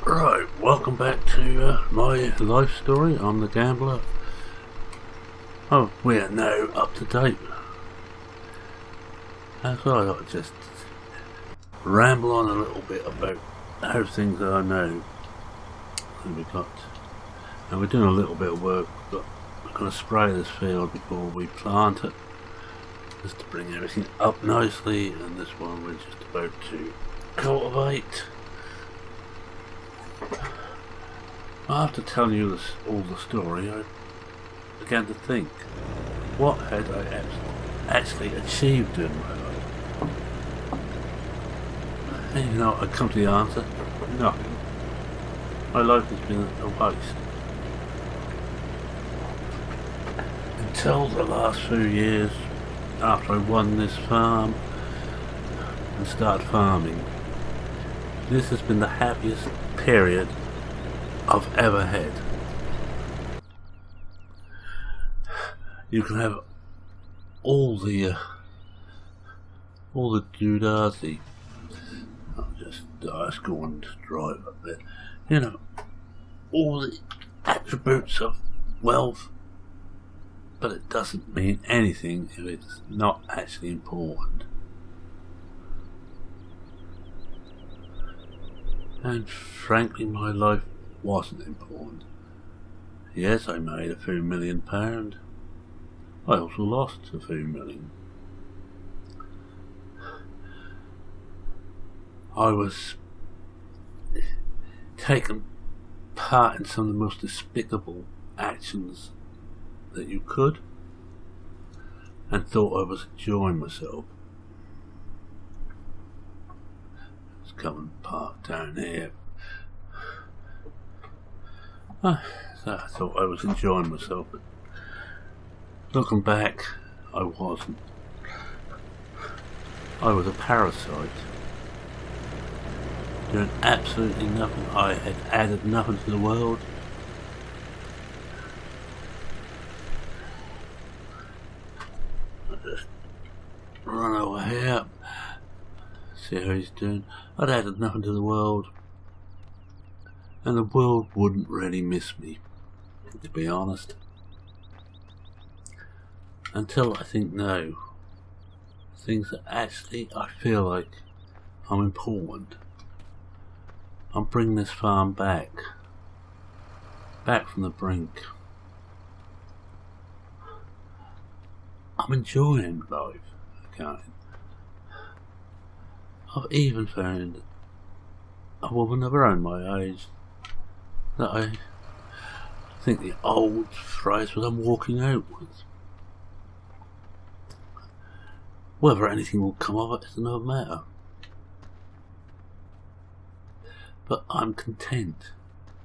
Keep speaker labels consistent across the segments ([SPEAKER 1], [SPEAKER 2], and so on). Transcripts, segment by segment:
[SPEAKER 1] Right, welcome back to my life story. I'm the gambler. Oh, we're now up to date. That's why I thought I'd just ramble on a little bit about how things are now. And we're doing a little bit of work, but we're going to spray this field before we plant it, just to bring everything up nicely. And this one we're just about to cultivate. After telling you all the story, I began to think, what had I actually achieved in my life? And you know, I come to the answer, nothing. My life has been a waste. Until the last few years, after I won this farm and started farming, this has been the happiest period I've ever had. You can have all the doodads, let's go and drive up there. You know, all the attributes of wealth, but it doesn't mean anything if it's not actually important. And frankly, my life wasn't important. Yes, I made a few £1,000,000. I also lost a few million. I was taking part in some of the most despicable actions that you could, and thought I was enjoying myself. Let's come and park down here. So I thought I was enjoying myself, but looking back, I wasn't. I was a parasite, doing absolutely nothing. I had added nothing to the world. I just run over here, see how he's doing. I'd added nothing to the world, and the world wouldn't really miss me, to be honest. Until I think now, things that actually I feel like I'm important. I'm bringing this farm back from the brink. I'm enjoying life again. I've even found a woman of around my age that I think the old phrase was I'm walking out with. Whether anything will come of it is another matter. But I'm content.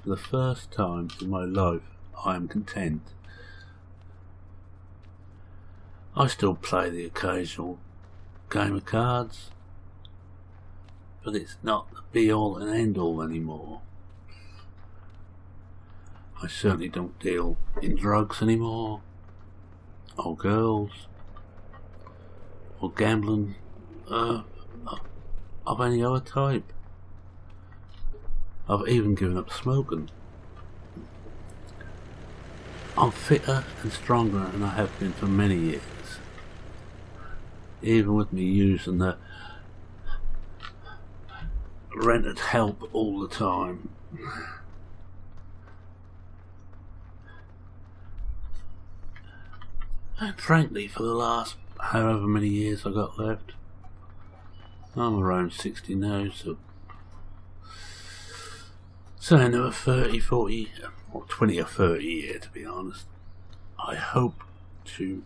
[SPEAKER 1] For the first time in my life, I am content. I still play the occasional game of cards, but it's not the be-all and end-all anymore. I certainly don't deal in drugs anymore, or girls, or gambling of any other type. I've even given up smoking. I'm fitter and stronger than I have been for many years, even with me using the rented help all the time. And frankly, for the last however many years I got left, I'm around 60 now, so another 30, 40, or 20 or 30 years, to be honest. I hope to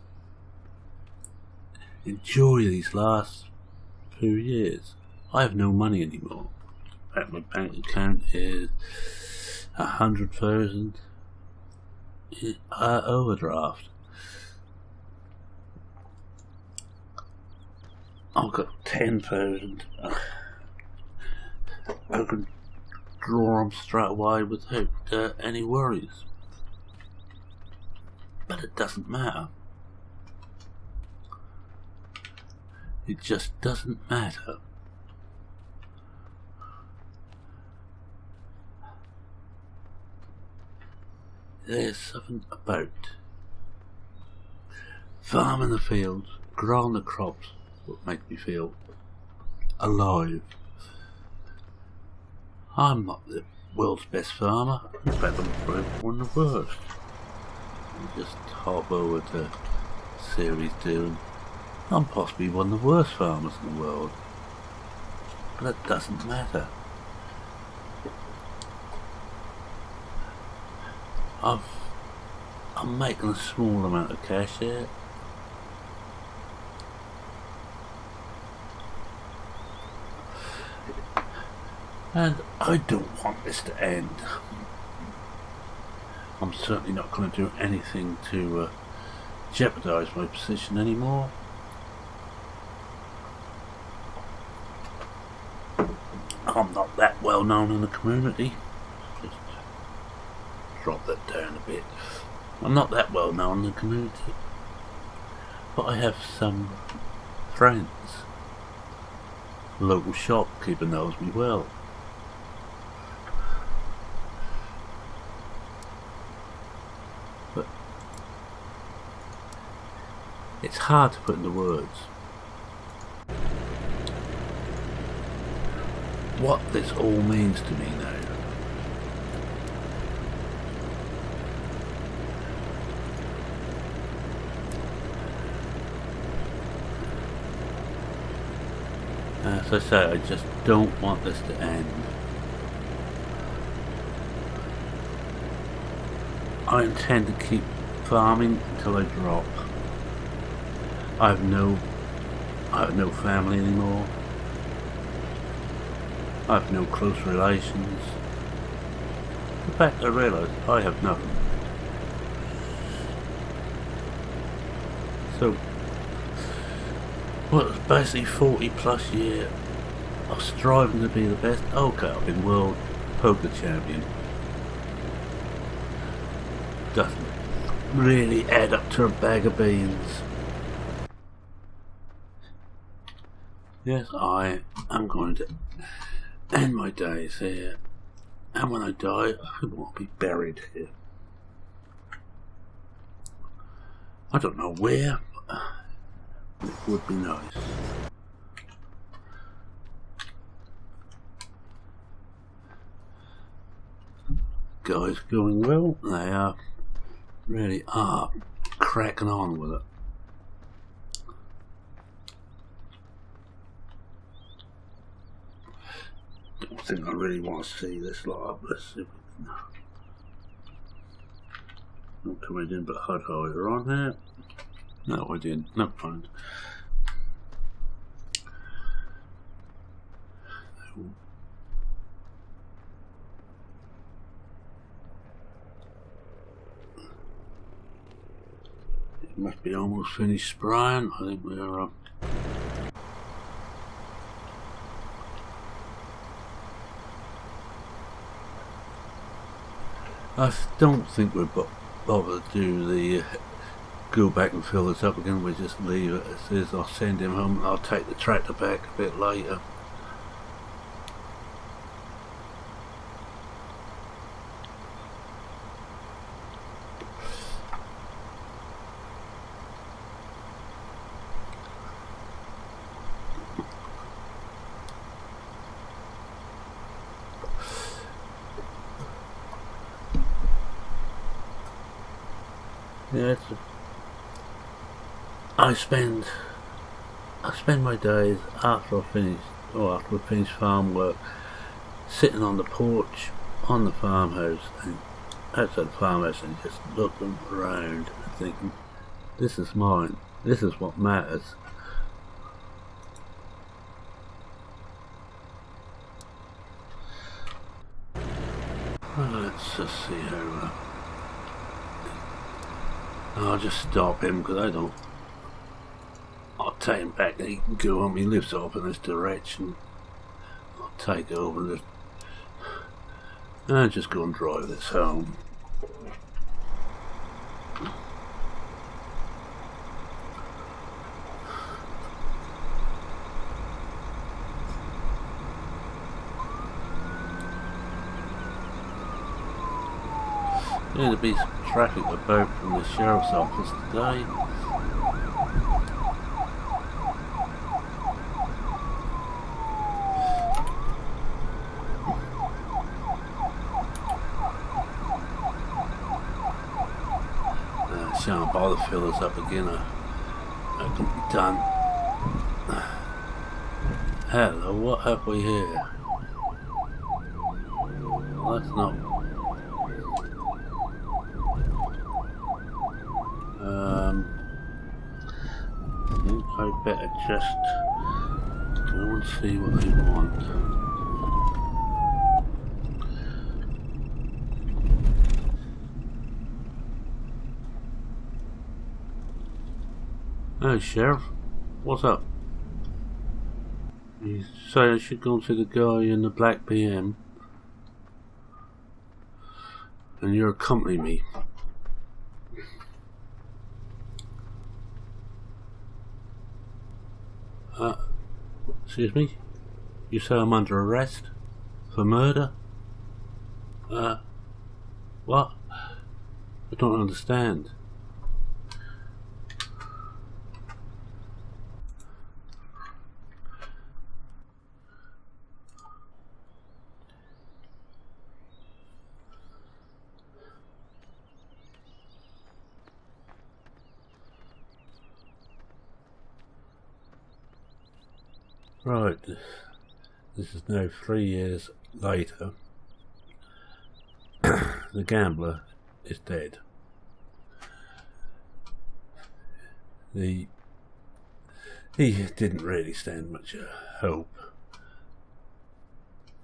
[SPEAKER 1] enjoy these last few years. I have no money anymore. My bank account is 100,000 overdraft. I've got 10,000. I can draw them straight away without any worries. But it doesn't matter. It just doesn't matter. there's something about farming the fields, growing the crops, what makes me feel alive. I'm not the world's best farmer. In fact, I'm probably one of the worst. I just hop over to Series 2 and I'm possibly one of the worst farmers in the world. But that doesn't matter. I'm making a small amount of cash here. And I don't want this to end. I'm certainly not going to do anything to jeopardise my position anymore. I'm not that well known in the community. Just drop that down a bit. I'm not that well known in the community, but I have some friends. The local shopkeeper knows me well. But it's hard to put into words what this all means to me now. As I say, I just don't want this to end. I intend to keep farming until I drop. I have no family anymore. I have no close relations. In fact, I realise I have nothing. So, well, it's basically 40 plus years of striving to be the best. Okay, I've been world poker champion. Doesn't really add up to a bag of beans. Yes, I am going to end my days here, and when I die, I want to be buried here. I don't know where, but it would be nice. Guys going well, they really are cracking on with it. I think I really want to see this live. Let's see if we can. Not coming in, but HUD holder on here. No, I didn't. Never mind. It must be almost finished spraying. I think we're. I don't think we're bothered to do the go back and fill this up again. We just leave it as is. I'll send him home and I'll take the tractor back a bit later. Yeah, I spend my days after we finish farm work, sitting on the porch on the farmhouse and outside the farmhouse and just looking around and thinking, this is mine, this is what matters. Well, let's just see how I'll just stop him because I'll take him back and he can go on. He lives off in this direction. I'll take over and just go and drive this home. Seems to be some traffic about from the sheriff's office today. Shan't bother fill this up again. That can be done. Hello, what have we here? Well, that's not. I think I better just go and see what they want. Hey, Sheriff, what's up? You say I should go and see the guy in the black BM, and you accompany me. Excuse me? You say I'm under arrest? For murder? What? I don't understand. Right, this is now 3 years later. The gambler is dead. He didn't really stand much hope.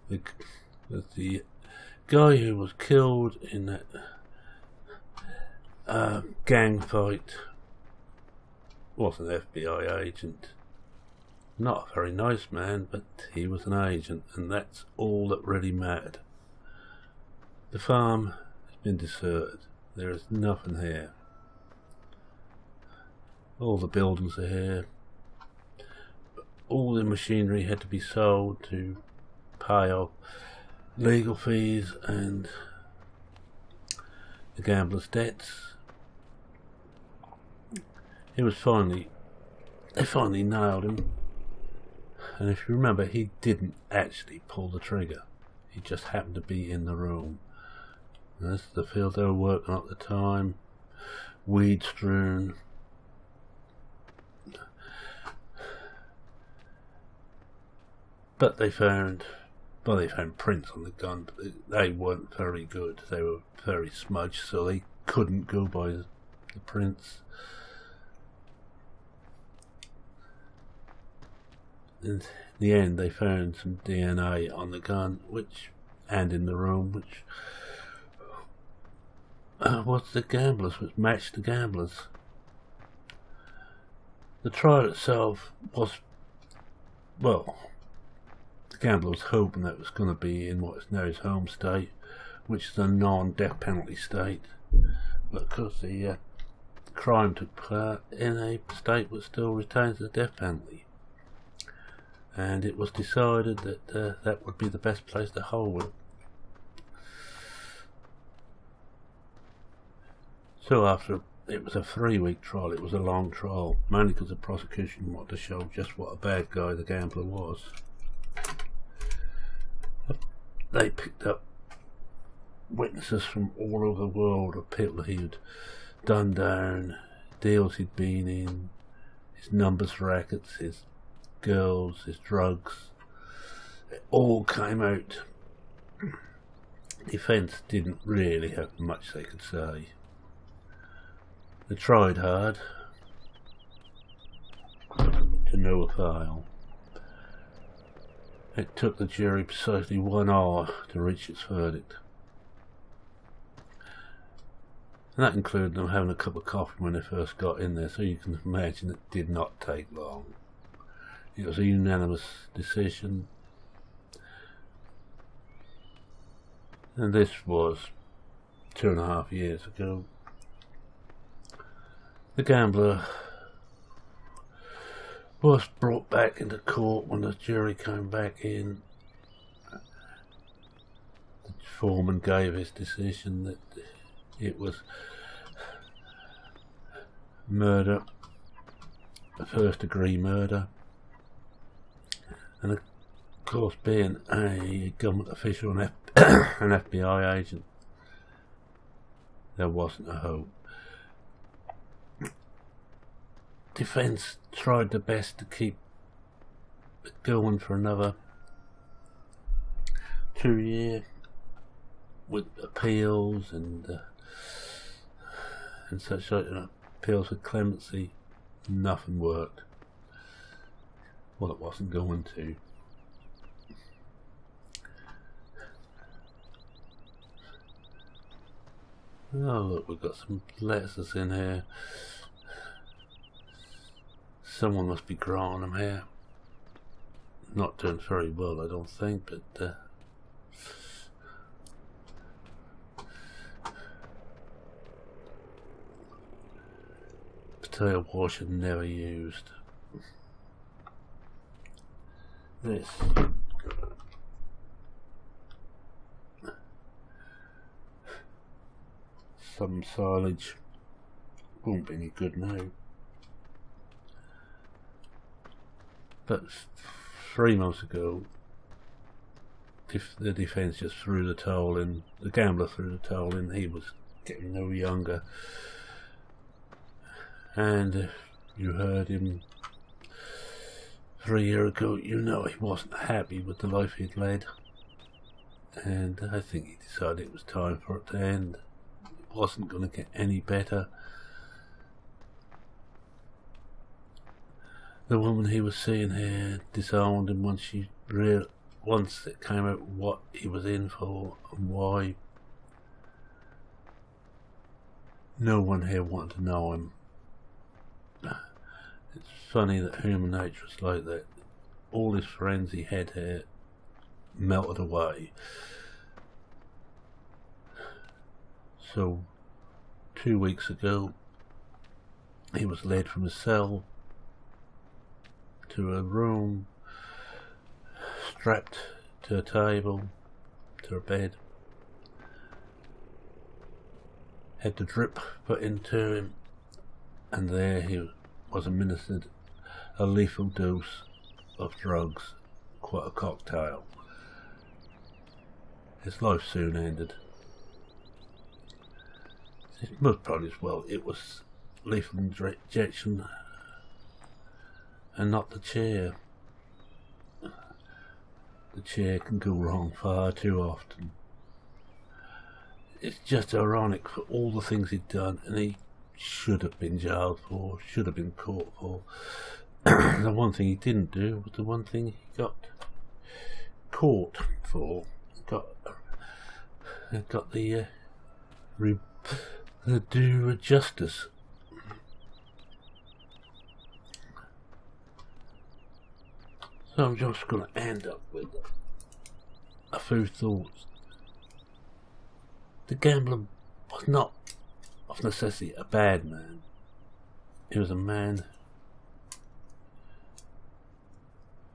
[SPEAKER 1] The guy who was killed in that gang fight was an FBI agent. Not a very nice man, but he was an agent, and that's all that really mattered. The farm has been deserted. There is nothing here. All the buildings are here. All the machinery had to be sold to pay off legal fees and the gambler's debts. They finally nailed him. And if you remember, he didn't actually pull the trigger. He just happened to be in the room. And this is the field they were working at the time. Weed strewn. But they found prints on the gun, but they weren't very good. They were very smudged, so they couldn't go by the prints. In the end, they found some DNA on the gun, and in the room, which was the gamblers, which matched the gamblers. The trial itself was, well, the gambler was hoping that it was going to be in what is now his home state, which is a non-death penalty state, but because the crime took place in a state which still retains the death penalty. And it was decided that that would be the best place to hold it. So after it was a 3-week trial, it was a long trial, mainly because the prosecution wanted to show just what a bad guy the gambler was. They picked up witnesses from all over the world of people he'd done down, deals he'd been in, his numbers rackets, his girls, his drugs. It all came out. Defence didn't really have much they could say. They tried hard to no avail. It took the jury precisely 1 hour to reach its verdict. And that included them having a cup of coffee when they first got in there, so you can imagine it did not take long. It was a unanimous decision, and this was 2.5 years ago. The gambler was brought back into court when the jury came back in. The foreman gave his decision that It was murder, first degree murder, and of course, being a government official and an FBI agent, there wasn't a hope. Defence tried their best to keep it going for another 2 years with appeals and such like, appeals with clemency. Nothing worked. Well, it wasn't going to. Oh look, we've got some letters in here. Someone must be growing them here. Not doing very well, I don't think, but potato washer never used. This some silage won't be any good now. But 3 months ago, the defence just threw the towel in. The gambler threw the towel in. He was getting no younger, and you heard him 3 years ago. You know he wasn't happy with the life he'd led, and I think he decided it was time for it to end. It wasn't going to get any better. The woman he was seeing here disowned him once it came out what he was in for and why. No one here wanted to know him. It's funny that human nature is like that. All his friends he had here melted away. So 2 weeks ago he was led from his cell to a room, strapped to a table, to a bed, had the drip put into him, and there he was administered a lethal dose of drugs, quite a cocktail. His life soon ended. Most probably as well it was lethal injection and not the chair. The chair can go wrong far too often. It's just ironic for all the things he'd done, and he should have been jailed for, should have been caught for. The one thing he didn't do was the one thing he got caught for. Got the due justice. So I'm just going to end up with a few thoughts. The gambler was not of necessity a bad man. He was a man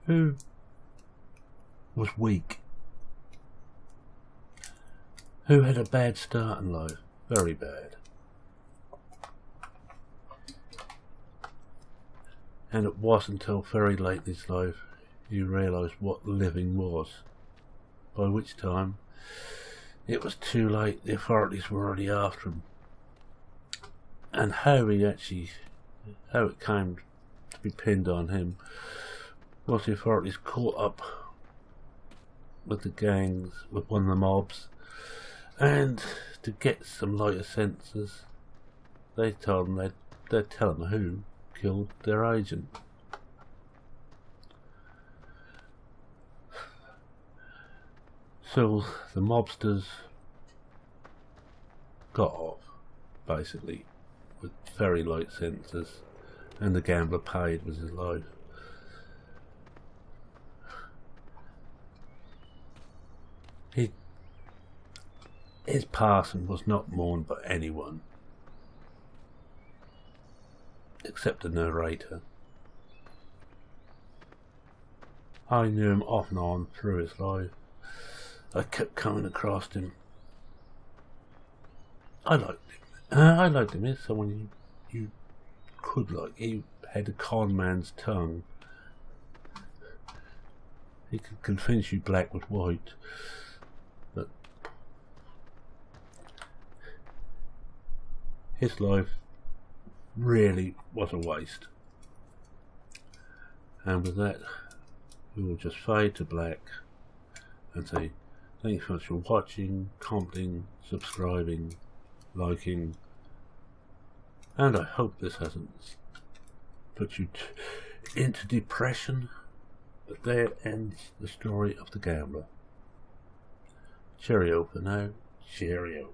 [SPEAKER 1] who was weak, who had a bad start in life, very bad. And it wasn't until very late in his life you realised what living was, by which time it was too late. The authorities were already after him. And how it came to be pinned on him was the authorities caught up with the gangs, with one of the mobs, and to get some lighter sentences they told him they'd tell him who killed their agent. So the mobsters got off, basically, with very light sentences, and the gambler paid with his life. His passing was not mourned by anyone, except the narrator. I knew him off and on through his life. I kept coming across him I liked him. I liked him. He's someone you could like. He had a con man's tongue. He could convince you black was white. But his life really was a waste. And with that, we will just fade to black and say thanks so much for watching, commenting, subscribing, liking, and I hope this hasn't put you into depression. But there ends the story of the gambler. Cheerio for now. Cheerio.